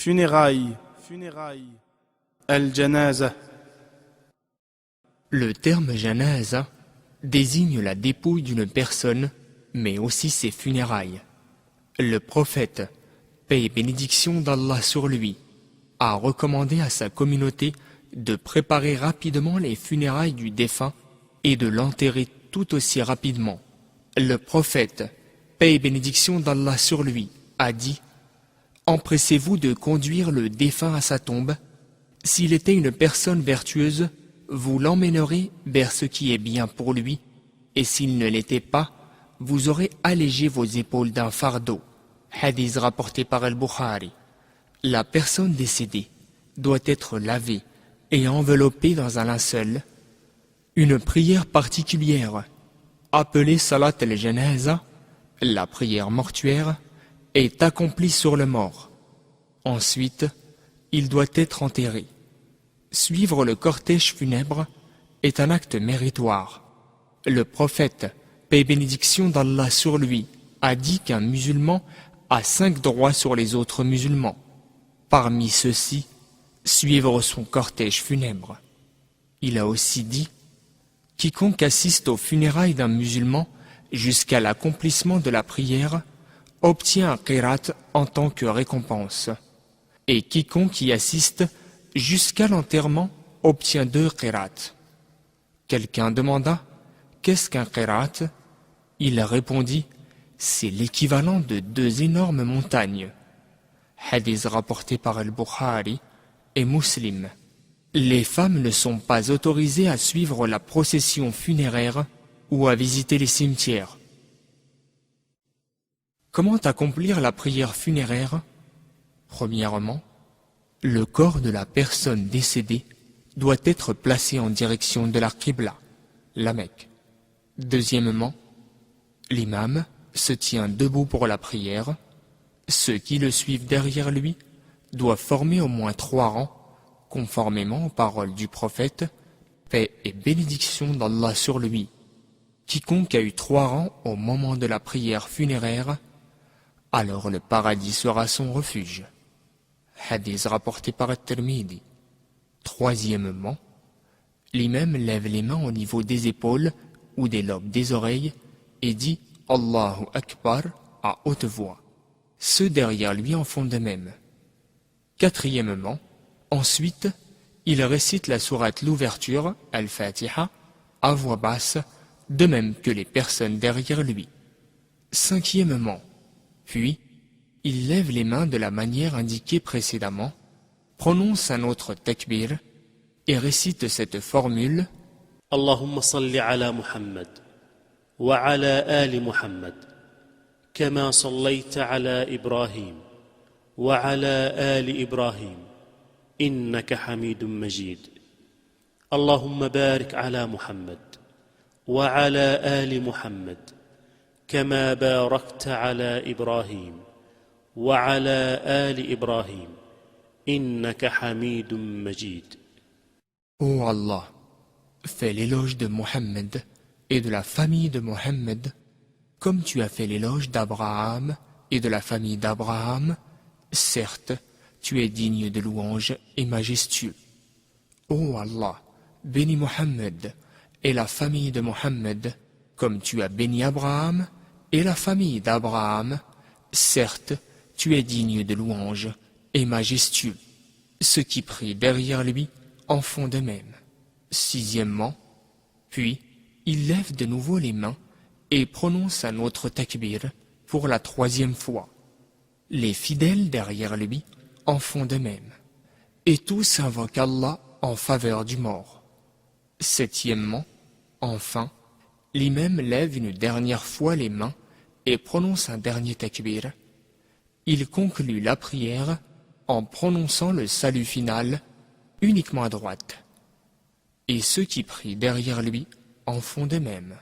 Funérailles. Al-Janaza. Le terme janaza désigne la dépouille d'une personne, mais aussi ses funérailles. Le prophète, paix et bénédiction d'Allah sur lui, a recommandé à sa communauté de préparer rapidement les funérailles du défunt et de l'enterrer tout aussi rapidement. Le prophète, paix et bénédiction d'Allah sur lui, a dit « Empressez-vous de conduire le défunt à sa tombe. S'il était une personne vertueuse, vous l'emmènerez vers ce qui est bien pour lui, et s'il ne l'était pas, vous aurez allégé vos épaules d'un fardeau. » Hadith rapporté par Al-Bukhari. La personne décédée doit être lavée et enveloppée dans un linceul. Une prière particulière, appelée Salat al-Janaza, la prière mortuaire, est accomplie sur le mort. Ensuite, il doit être enterré. Suivre le cortège funèbre est un acte méritoire. Le prophète, paix et bénédiction d'Allah sur lui, a dit qu'un musulman a 5 droits sur les autres musulmans. Parmi ceux-ci, suivre son cortège funèbre. Il a aussi dit « Quiconque assiste aux funérailles d'un musulman jusqu'à l'accomplissement de la prière obtient un qirat en tant que récompense. Et quiconque y assiste jusqu'à l'enterrement obtient 2 qirats. » Quelqu'un demanda « Qu'est-ce qu'un qirat ?» Il répondit « C'est l'équivalent de 2 énormes montagnes. » Hadith rapporté par Al-Bukhari et Muslim. Les femmes ne sont pas autorisées à suivre la procession funéraire ou à visiter les cimetières. Comment accomplir la prière funéraire? Premièrement, le corps de la personne décédée doit être placé en direction de la Qibla, la Mecque. Deuxièmement, l'imam se tient debout pour la prière. Ceux qui le suivent derrière lui doivent former au moins 3 rangs, conformément aux paroles du prophète, paix et bénédiction d'Allah sur lui. Quiconque a eu 3 rangs au moment de la prière funéraire, alors le paradis sera son refuge. Hadith rapporté par At-Tirmidhi. Troisièmement, l'imam lève les mains au niveau des épaules ou des lobes des oreilles et dit « Allahu Akbar » à haute voix. Ceux derrière lui en font de même. Quatrièmement, ensuite, il récite la sourate l'ouverture, Al-Fatiha, à voix basse, de même que les personnes derrière lui. Cinquièmement, puis, il lève les mains de la manière indiquée précédemment, prononce un autre takbir et récite cette formule « Allahumma salli ala Muhammad wa ala ali Muhammad كما صليت على إبراهيم وعلى آل إبراهيم إنك حميد مجيد اللهم بارك على محمد وعلى آل محمد كما باركت على إبراهيم وعلى آل إبراهيم إنك حميد مجيد. Ô Allah, fais l'éloge de Mohammed et de la famille de Mohammed, comme tu as fait l'éloge d'Abraham et de la famille d'Abraham. Certes, tu es digne de louange et majestueux. Ô Allah, bénis Mohammed et la famille de Mohammed, comme tu as béni Abraham et la famille d'Abraham. Certes, tu es digne de louange et majestueux. Ceux qui prient derrière lui en font de même. Sixièmement, puis il lève de nouveau les mains et prononce un autre takbir pour la 3e fois. Les fidèles derrière lui en font de même. Et tous invoquent Allah en faveur du mort. Septièmement, enfin, l'imam lève une dernière fois les mains et prononce un dernier takbir. Il conclut la prière en prononçant le salut final uniquement à droite. Et ceux qui prient derrière lui en font de même.